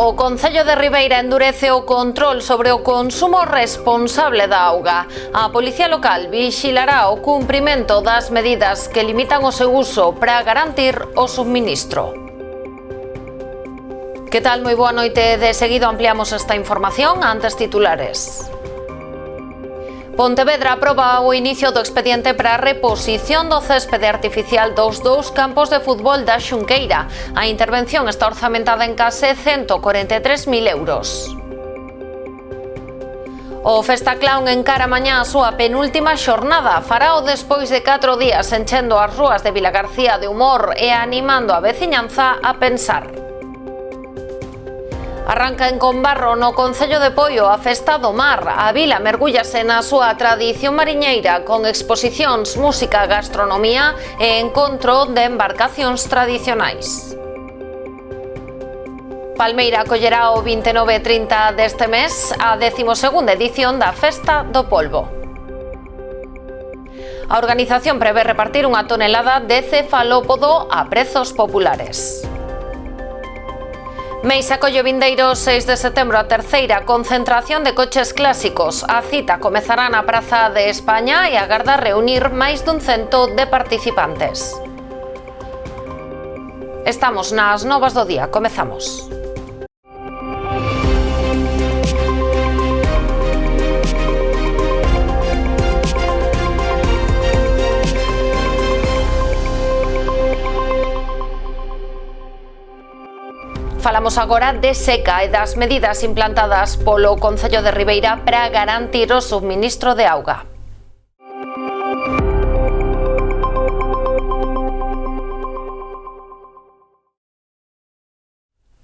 O Concello de Ribeira endurece o control sobre o consumo responsable da auga. A Policía Local vixilará o cumprimento das medidas que limitan o seu uso para garantir o subministro. Que tal? Moi boa noite. De seguido ampliamos esta información. Antes titulares. Pontevedra aproba o inicio do expediente para a reposición do céspede artificial dos dous campos de fútbol da Xunqueira. A intervención está orzamentada en case 143.000 euros. O Festa Clown encara mañá a súa penúltima xornada. Farao despois de 4 días enchendo as rúas de Vilagarcía de humor e animando a veciñanza a pensar. Arranca en Combarro, no Concello de Poio, a Festa do Mar. A vila mergúllase na súa tradición mariñeira con exposicións, música, gastronomía e encontro de embarcacións tradicionais. Palmeira acollerá o 29 e 30 deste mes a 12ª edición da Festa do Polvo. A organización prevé repartir unha tonelada de cefalópodo a prezos populares. Meis acolle o vindeiro 6 de setembro a terceira concentración de coches clásicos. A cita comezará na Praza de España e agarda reunir máis dun 100 de participantes. Estamos nas novas do día. Comezamos. Falamos agora de seca e das medidas implantadas polo Concello de Ribeira para garantir o subministro de auga.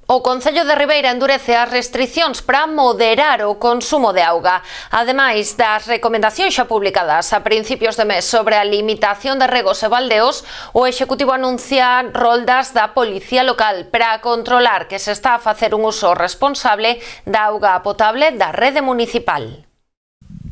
O Concello de Ribeira endurece as restricións para moderar o consumo de auga. Ademais das recomendacións xa publicadas a principios de mes sobre a limitación de regos e baldeos, o Executivo anuncia roldas da Policía Local para controlar que se está a facer un uso responsable da auga potable da rede municipal.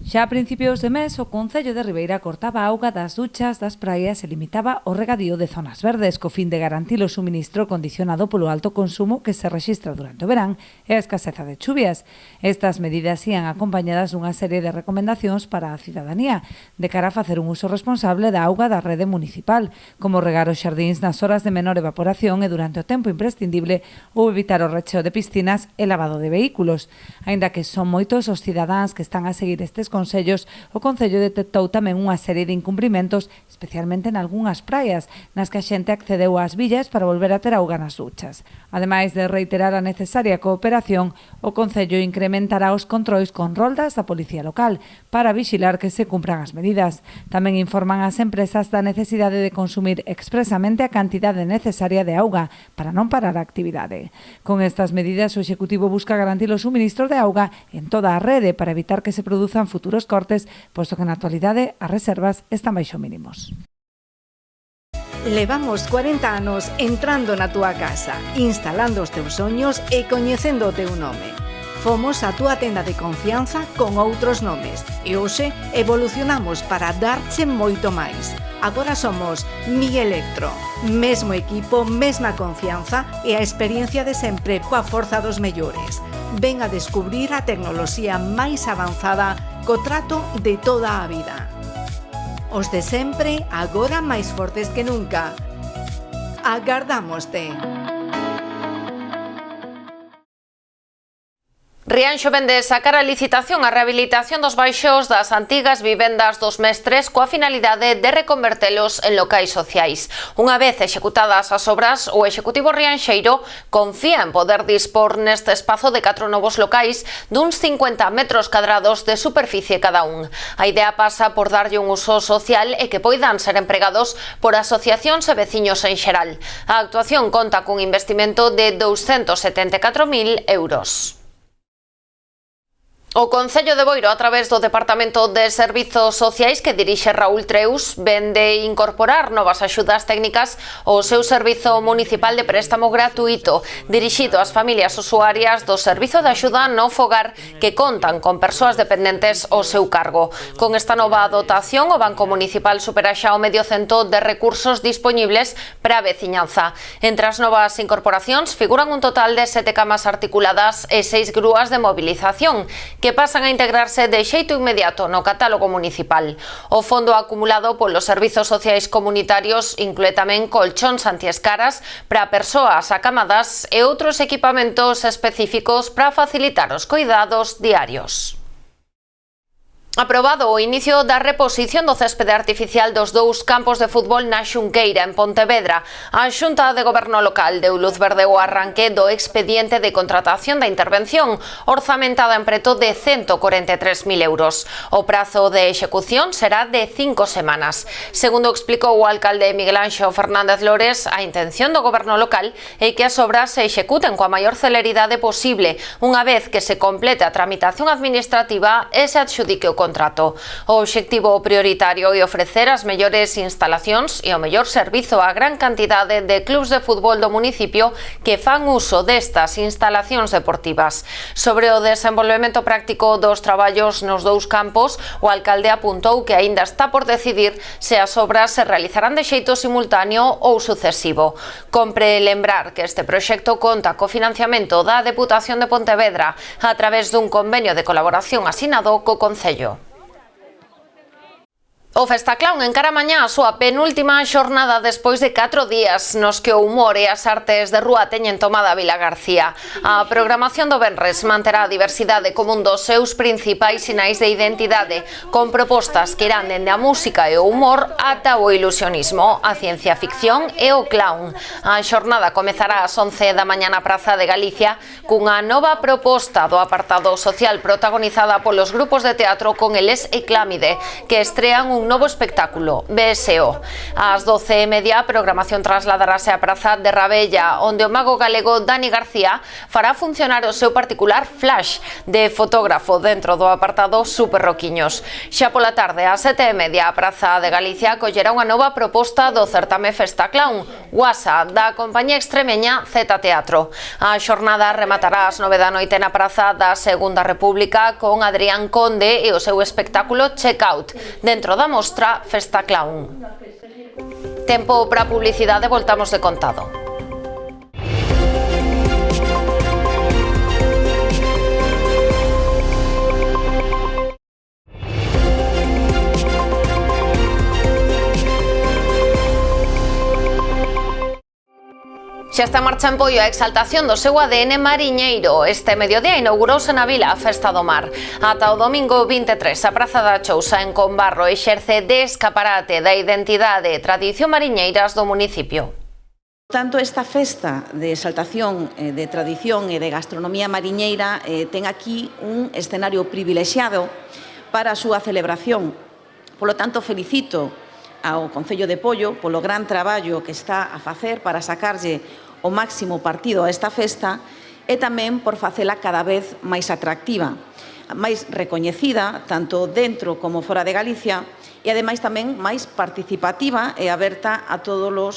Xa a principios de mes, o Concello de Ribeira cortaba a auga das duchas, das praias e limitaba o regadío de zonas verdes, co fin de garantir o suministro condicionado polo alto consumo que se rexistra durante o verán e a escaseza de chuvias. Estas medidas ían acompañadas dunha serie de recomendacións para a cidadanía, de cara a facer un uso responsable da auga da rede municipal, como regar os xardíns nas horas de menor evaporación e durante o tempo imprescindible ou evitar o recheo de piscinas e lavado de vehículos. Aínda que son moitos os cidadáns que están a seguir estes consellos, o Concello detectou tamén unha serie de incumprimentos, especialmente en algunhas praias, nas que a xente accedeu ás villas para volver a ter auga nas duchas. Ademais de reiterar a necesaria cooperación, o Concello incrementará os controis con roldas da Policía Local para vixilar que se cumpran as medidas. Tamén informan as empresas da necesidade de consumir expresamente a cantidade necesaria de auga para non parar a actividade. Con estas medidas, o Executivo busca garantir o suministro de auga en toda a rede para evitar que se produzan futuros cortes, posto que na actualidade as reservas están baixo mínimos. Levamos 40 anos entrando na túa casa, instalando os teus soños e coñecendo o teu nome. Fomos a túa tenda de confianza con outros nomes e hoxe evolucionamos para darche moito máis. Agora somos Mi Electro, mesmo equipo, mesma confianza e a experiencia de sempre coa forza dos mellores. Ven a descubrir a tecnoloxía máis avanzada co trato de toda a vida. Os de sempre, agora máis fortes que nunca. Agardámoste. Rianxo vende sacar a licitación a rehabilitación dos baixos das antigas vivendas dos mestres coa finalidade de reconvertelos en locais sociais. Unha vez executadas as obras, o Executivo rianxeiro confía en poder dispor neste espazo de 4 novos locais duns 50 metros cadrados de superficie cada un. A idea pasa por darlle un uso social e que poidan ser empregados por asociacións e veciños en xeral. A actuación conta cun investimento de 274.000 euros. O Concello de Boiro, a través do Departamento de Servizos Sociais que dirixe Raúl Treus, vende incorporar novas axudas técnicas ao seu servizo municipal de préstamo gratuito dirixido ás familias usuarias do Servizo de Axuda no Fogar que contan con persoas dependentes ao seu cargo. Con esta nova dotación, o Banco Municipal supera xa o medio cento de recursos dispoñibles para a veciñanza. Entre as novas incorporacións figuran un total de 7 camas articuladas e 6 grúas de movilización, que pasan a integrarse de xeito inmediato no catálogo municipal. O fondo acumulado polos servizos sociais comunitarios inclúe tamén colchóns antiescaras para persoas acamadas e outros equipamentos específicos para facilitar os cuidados diarios. Aprobado o inicio da reposición do céspede artificial dos dous campos de fútbol na Xunqueira, en Pontevedra. A Xunta de Goberno Local deu luz verde ao arranque do expediente de contratación da intervención, orzamentada en preto de 143.000 euros. O prazo de execución será de 5 semanas. Segundo explicou o alcalde Miguel Anxo Fernández Lores, a intención do Goberno Local é que as obras se executen coa maior celeridade posible, unha vez que se complete a tramitación administrativa e se adxudique o contrato. O obxectivo prioritario é ofrecer as mellores instalacións e o mellor servizo á gran cantidade de clubs de fútbol do municipio que fan uso destas instalacións deportivas. Sobre o desenvolvemento práctico dos traballos nos dous campos, o alcalde apuntou que aínda está por decidir se as obras se realizarán de xeito simultáneo ou sucesivo. Compre lembrar que este proxecto conta co financiamento da Deputación de Pontevedra a través dun convenio de colaboración asinado co Concello. O Festaclaun encara mañá a súa penúltima xornada despois de 4 días nos que o humor e as artes de rúa teñen tomada a Vila García. A programación do venres manterá a diversidade como un dos seus principais sinais de identidade, con propostas que irán dende a música e o humor ata o ilusionismo, a ciencia ficción e o clown. A xornada comezará ás 11 da mañá na Praza de Galicia cunha nova proposta do apartado social protagonizada polos grupos de teatro con Eles e Clámide, que estrean un novo espectáculo, BSO. Ás 12:30 a programación trasladarase á Praza de Rabella, onde o mago galego Dani García fará funcionar o seu particular flash de fotógrafo dentro do apartado Super Roquiños. Xa pola tarde, ás 7:30, a Praza de Galicia acollerá unha nova proposta do certame Festaclaun, Guasa, da compañía extremeña Z Teatro. A xornada rematará ás 9 da noite na Praza da Segunda República con Adrián Conde e o seu espectáculo Checkout, dentro da mostra Festaclaun. Tempo para publicidade, voltamos de contado. Xa está en marcha en Poio a exaltación do seu ADN mariñeiro. Este mediodía inaugurouse na vila a Festa do Mar. Ata o domingo 23, a Praza da Chousa en Combarro exerce de escaparate da identidade e tradición mariñeiras do municipio. Tanto esta festa de exaltación de tradición e de gastronomía mariñeira ten aquí un escenario privilexiado para a súa celebración. Polo tanto, felicito ao Concello de Poio polo gran traballo que está a facer para sacarlle o máximo partido a esta festa e tamén por facela cada vez máis atractiva, máis recoñecida tanto dentro como fora de Galicia e ademais tamén máis participativa e aberta a todos os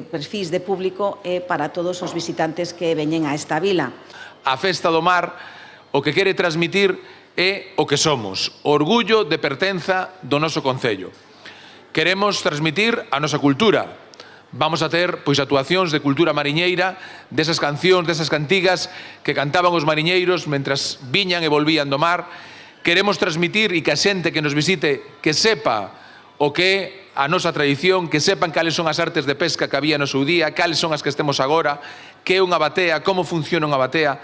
perfis de público e para todos os visitantes que veñen a esta vila. A Festa do Mar o que quere transmitir é o que somos, orgullo de pertenza do noso Concello. Queremos transmitir a nosa cultura. Vamos a ter actuacións de cultura mariñeira, desas cancións, desas cantigas que cantaban os mariñeiros mentras viñan e volvían do mar. Queremos transmitir e que a xente que nos visite que sepa o que é a nosa tradición, que sepan cales son as artes de pesca que había no seu día, cales son as que estemos agora, que é unha batea, como funciona unha batea.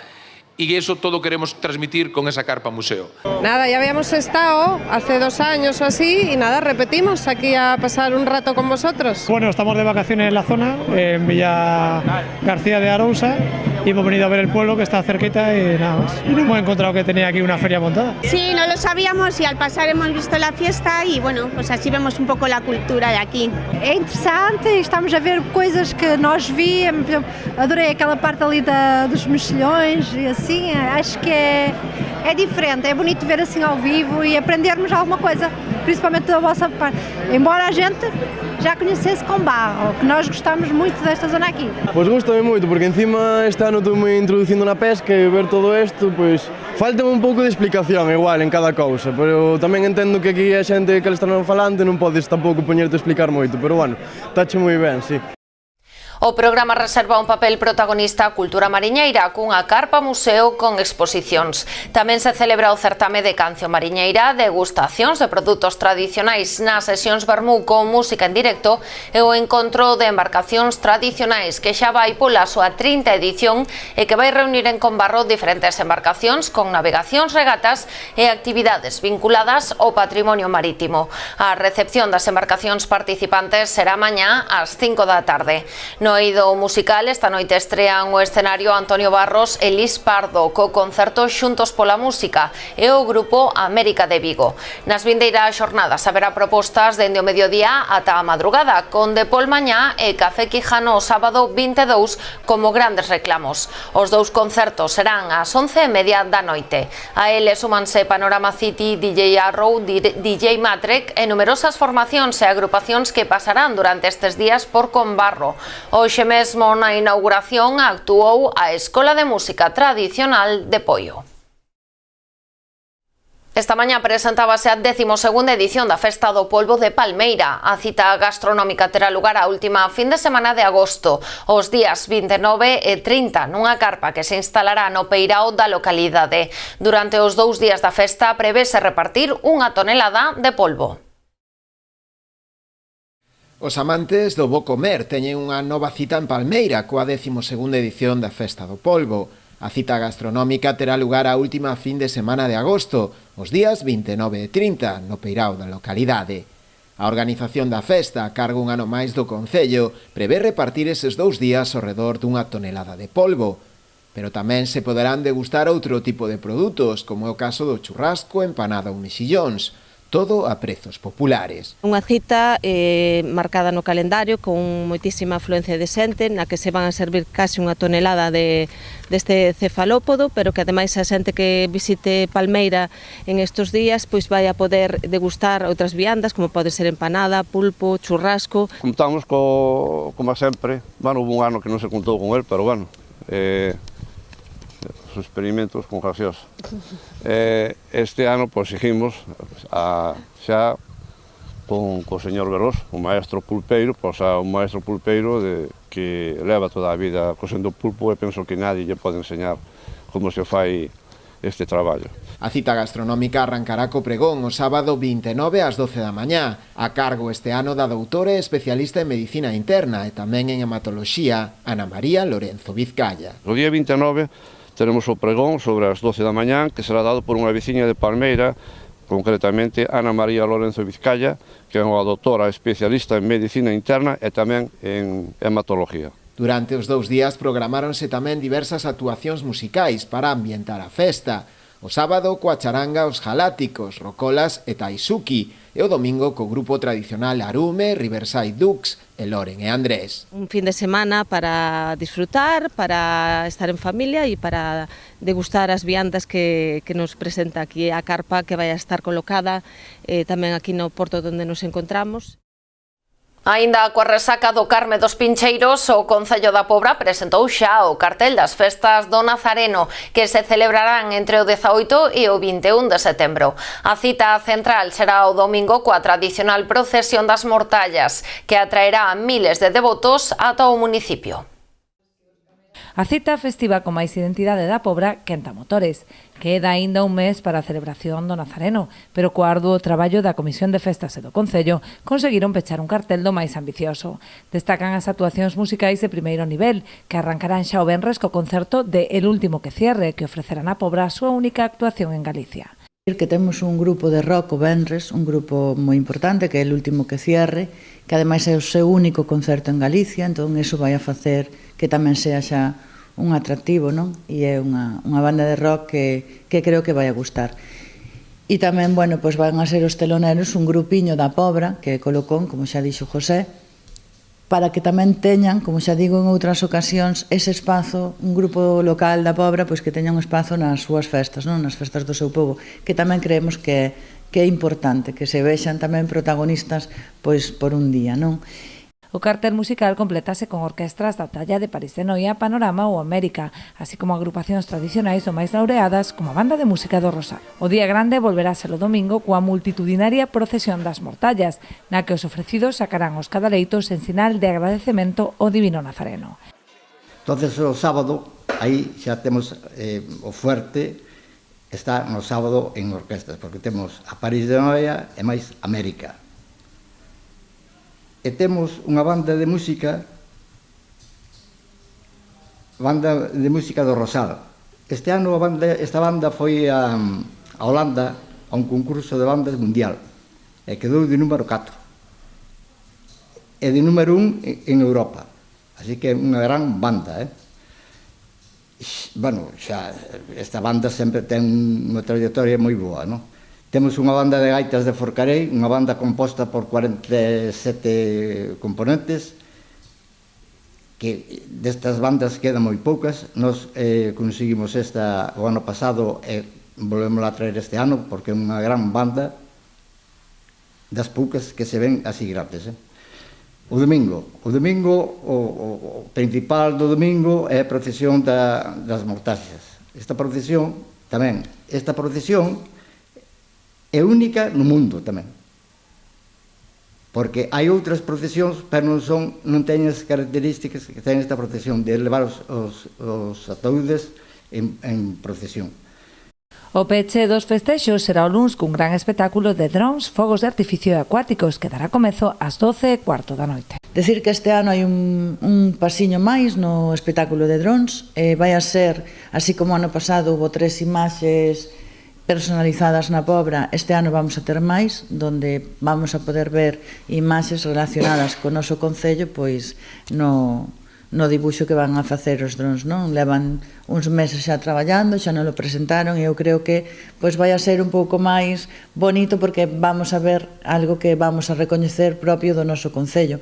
Y eso todo queremos transmitir con esa carpa museo. Nada, ya habíamos estado hace 2 años o así y nada, repetimos aquí a pasar un rato con vosotros. Bueno, estamos de vacaciones en la zona, en Villa García de Arousa, y hemos venido a ver el pueblo que está cerquita y nada más. Y nos hemos encontrado que tenía aquí una feria montada. Sí, no lo sabíamos y al pasar hemos visto la fiesta y bueno, pues así vemos un poco la cultura de aquí. É interessante, estamos a ver coisas que nós víamos, adorei aquela parte ali dos mexilhões e assim, acho que é diferente, é bonito ver assim ao vivo e aprendermos alguma coisa, principalmente da vossa parte. Embora a gente já conhecesse com barro, que nós gostamos muito desta zona aqui. Pois gostame moito, porque encima este ano estou-me introducindo na pesca e ver todo isto, pois falta un pouco de explicación igual en cada cousa, pero tamén entendo que aquí a xente que le están falando non podes tampouco poñerte a explicar moito, pero bueno, tache moi ben, sí. O programa reserva un papel protagonista a cultura mariñeira cunha carpa museo con exposicións. Tamén se celebra o certame de canción mariñeira, degustacións de produtos tradicionais nas sesións vermú con música en directo e o encontro de embarcacións tradicionais que xa vai pola súa 30ª edición e que vai reunir en Combarro diferentes embarcacións con navegacións, regatas e actividades vinculadas ao patrimonio marítimo. A recepción das embarcacións participantes será mañá ás 5 da tarde. No eido musical, esta noite estrean o escenario Antonio Barros e Lis Pardo co concerto Xuntos pola Música e o grupo América de Vigo. Nas vindeiras xornadas haberá propostas dende o mediodía ata a madrugada, con De Pol mañá e Café Quijano o sábado 22 como grandes reclamos. Os dous concertos serán ás 11:30 da noite. A eles súmanse Panorama City, DJ Arrow, DJ Matrek e numerosas formacións e agrupacións que pasarán durante estes días por Combarro. Hoxe mesmo na inauguración actuou a Escola de Música Tradicional de Poio. Esta mañá presentábase a 12ª edición da Festa do Polbo de Palmeira. A cita gastronómica terá lugar a última fin de semana de agosto, os días 29 e 30, nunha carpa que se instalará no peirao da localidade. Durante os 2 días da festa prevese repartir 1 tonelada de polvo. Os amantes do bo comer teñen unha nova cita en Palmeira coa 12ª edición da Festa do Polbo. A cita gastronómica terá lugar a última fin de semana de agosto, os días 29 e 30, no peirao da localidade. A organización da festa, a cargo un ano máis do Concello, prevé repartir eses 2 días ao redor d'1 tonelada de polvo. Pero tamén se poderán degustar outro tipo de produtos, como é o caso do churrasco, empanada ou mexillóns. Todo a prezos populares. Unha cita marcada no calendario con moitísima afluencia de xente na que se van a servir case 1 tonelada deste cefalópodo, pero que ademais a xente que visite Palmeira en estes días pois vai a poder degustar outras viandas como pode ser empanada, pulpo, churrasco. Contamos como sempre, hubo un ano que non se contou con el, pero bueno, os experimentos con gaseosa. Este ano pois seguimos xa con o señor Veloz, o maestro pulpeiro, pois un maestro pulpeiro que leva toda a vida cosendo pulpo e penso que nadie lle pode enseñar como se fai este traballo. A cita gastronómica arrancará co pregón o sábado 29 ás 12 da mañá, a cargo este ano da doutora e especialista en medicina interna e tamén en hematoloxía, Ana María Lorenzo Vizcaya. O día 29 teremos o pregón sobre as 12 da mañá, que será dado por unha veciña de Palmeira, concretamente Ana María Lorenzo Vizcaya, que é unha doutora especialista en medicina interna e tamén en hematología. Durante os 2 días programáronse tamén diversas actuacións musicais para ambientar a festa. O sábado coa charanga Os Galácticos, Rocolas e Taisuki, e o domingo co grupo tradicional Arume, Riverside Dukes e Loren e Andrés. Un fin de semana para disfrutar, para estar en familia e para degustar as viandas que nos presenta aquí a carpa que vai a estar colocada tamén aquí no porto onde nos encontramos. Aínda coa resaca do Carme dos Pincheiros, o Concello da Pobra presentou xa o cartel das festas do Nazareno, que se celebrarán entre o 18 e o 21 de setembro. A cita central será o domingo coa tradicional procesión das Mortallas, que atraerá a miles de devotos ata o municipio. A cita festiva con máis identidade da Pobra quenta motores. Queda aínda un mes para a celebración do Nazareno, pero co arduo traballo da Comisión de Festas e do Concello conseguiron pechar un cartel do máis ambicioso. Destacan as actuacións musicais de primeiro nivel, que arrancarán xa o venres co concerto de El Último que Cierre, que ofrecerán a Pobra a súa única actuación en Galicia. Que temos un grupo de rock o venres, un grupo moi importante que é El Último que Cierre, que ademais é o seu único concerto en Galicia, entón iso vai a facer que tamén sea xa un atractivo, non? E é unha banda de rock que creo que vai a gustar. E tamén, bueno, pois van a ser os teloneros un grupiño da Pobra, que é Colocón, como xa dixo José, para que tamén teñan, como xa digo en outras ocasións, ese espazo, un grupo local da Pobra, pois que teña un espazo nas súas festas, non? Nas festas do seu povo, que tamén creemos que é importante, que se vexan tamén protagonistas pois por un día, non? O cartel musical completase con orquestras da talla de París de Noia, Panorama ou América, así como agrupacións tradicionais ou máis laureadas como a Banda de Música do Rosario. O día grande volverá a ser o domingo coa multitudinaria procesión das Mortallas, na que os ofrecidos sacarán os cadaleitos en sinal de agradecemento ao Divino Nazareno. Entonces o sábado, aí xa temos o fuerte, está no sábado en orquestas, porque temos a París de Noia e máis América. E temos unha banda de música do Rosal. Este ano esta banda foi a Holanda a un concurso de bandas mundial e quedou de número 4 e de número 1 en Europa, así que é unha gran banda. Bueno, xa esta banda sempre ten unha trayectoria moi boa, non? Temos unha banda de gaitas de Forcarei, unha banda composta por 47 componentes, que destas bandas quedan moi poucas. Nos conseguimos esta o ano pasado e volvemos a traer este ano, porque é unha gran banda das poucas que se ven así grandes. O domingo, o principal do domingo é a procesión das Mortallas. Esta procesión é única no mundo tamén, porque hai outras procesións, pero non teñen as características que ten esta procesión de levar os ataúdes en procesión. O peche dos festexos será o luns cun gran espectáculo de drons, fogos de artificio acuáticos que dará comezo ás 12:15 da noite. Decir que este ano hai un pasiño máis no espectáculo de drons, vai a ser, así como ano pasado houve 3 imaxes personalizadas na Pobra, este ano vamos a ter máis, donde vamos a poder ver imaxes relacionadas co noso concello, pois no dibuixo que van a facer os drons, non? Levan uns meses xa traballando, xa non lo presentaron e eu creo que pois vai a ser un pouco máis bonito porque vamos a ver algo que vamos a recoñecer propio do noso concello.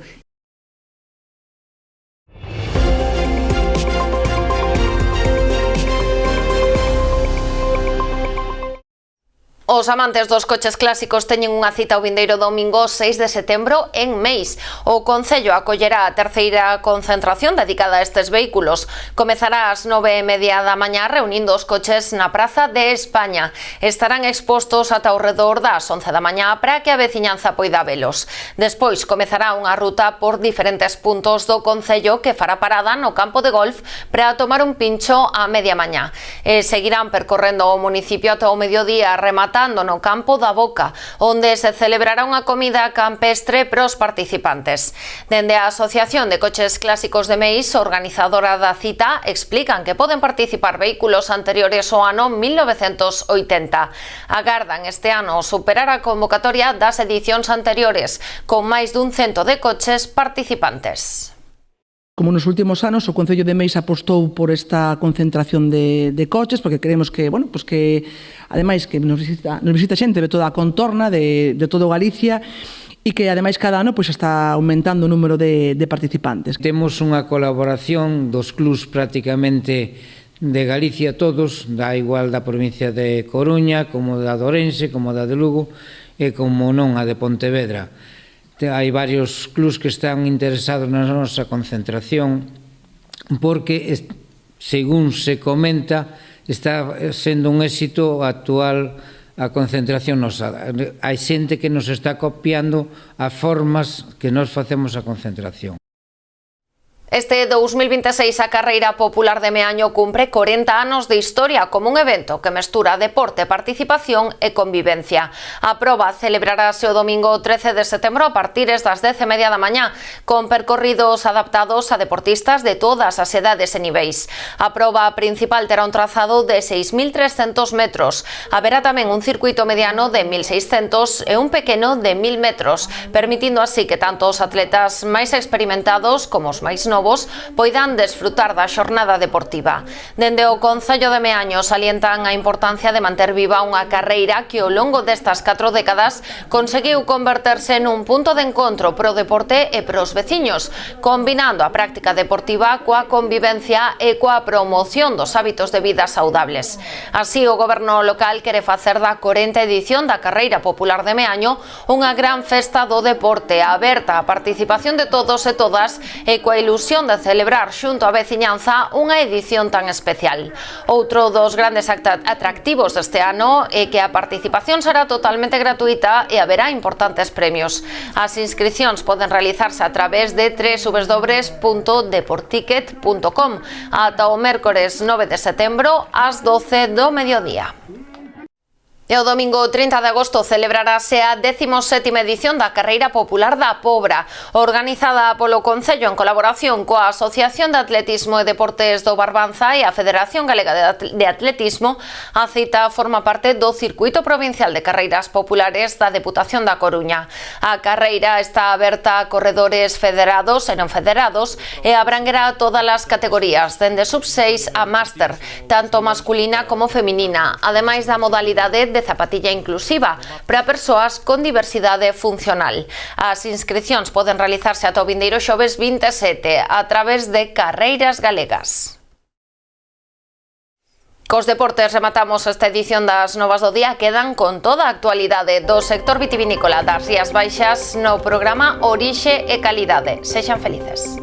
Os amantes dos coches clásicos teñen unha cita o vindeiro domingo 6 de setembro en Meis. O Concello acollerá a terceira concentración dedicada a estes vehículos. Comezará ás 9:30 da mañá reunindo os coches na Praza de España. Estarán expostos ata ao redor das 11 da mañá para que a veciñanza poida velos. Despois comezará unha ruta por diferentes puntos do Concello que fará parada no campo de golf para tomar un pincho a media mañá. E seguirán percorrendo o municipio ata o mediodía rematando no campo da Boca, onde se celebrará unha comida campestre para os participantes. Dende a Asociación de Coches Clásicos de Meis, organizadora da cita, explican que poden participar vehículos anteriores ao ano 1980. Agardan este ano superar a convocatoria das edicións anteriores, con máis dun 100 de coches participantes. Como nos últimos anos, o Concello de Meis apostou por esta concentración de coches, porque creemos que, bueno, pues que ademais que nos visita xente de toda a contorna, de todo Galicia, e que ademais cada ano pues, está aumentando o número de participantes. Temos unha colaboración dos clubs prácticamente de Galicia todos, da igual da provincia de Coruña, como da de Ourense, como da de Lugo, e como non a de Pontevedra. Hai varios clubs que están interesados na nosa concentración porque, según se comenta, está sendo un éxito actual a concentración nosa. Hai xente que nos está copiando as formas que nos facemos a concentración. Este 2026 a Carreira Popular de Meaño cumpre 40 anos de historia como un evento que mestura deporte, participación e convivencia. A proba celebrarase o domingo 13 de setembro a partir das 10:30 da mañá, con percorridos adaptados a deportistas de todas as edades e niveis. A proba principal terá un trazado de 6.300 metros. Haberá tamén un circuito mediano de 1.600 e un pequeno de 1.000 metros, permitindo así que tanto os atletas máis experimentados como os máis novos novos poidan desfrutar da xornada deportiva. Dende o Concello de Meaño salientan a importancia de manter viva unha carreira que ao longo destas 4 décadas conseguiu converterse nun punto de encontro pro deporte e pros veciños, combinando a práctica deportiva coa convivencia e coa promoción dos hábitos de vida saudables. Así, o Goberno local quere facer da 40ª edición da Carreira Popular de Meaño unha gran festa do deporte aberta á participación de todos e todas e coa ilusión de celebrar xunto á veciñanza unha edición tan especial. Outro dos grandes atractivos deste ano é que a participación será totalmente gratuita e haberá importantes premios. As inscricións poden realizarse a través de www.deporticket.com ata o mércores 9 de setembro ás 12 do mediodía. E o domingo 30 de agosto celebrarase a 17ª edición da Carreira Popular da Pobra, organizada polo Concello en colaboración coa Asociación de Atletismo e Deportes do Barbanza e a Federación Galega de Atletismo. A cita forma parte do Circuito Provincial de Carreiras Populares da Deputación da Coruña. A carreira está aberta a corredores federados e non federados e abranguerá todas as categorías, dende sub-6 a máster, tanto masculina como feminina, ademais da modalidade de zapatilla inclusiva para persoas con diversidade funcional. As inscricións poden realizarse ata o vindeiro xoves 27 a través de Carreiras Galegas. Cos deportes rematamos esta edición das Novas do Día. Quedan con toda a actualidade do sector vitivinícola das Rías Baixas no programa Orixe e Calidade. Sexan felices.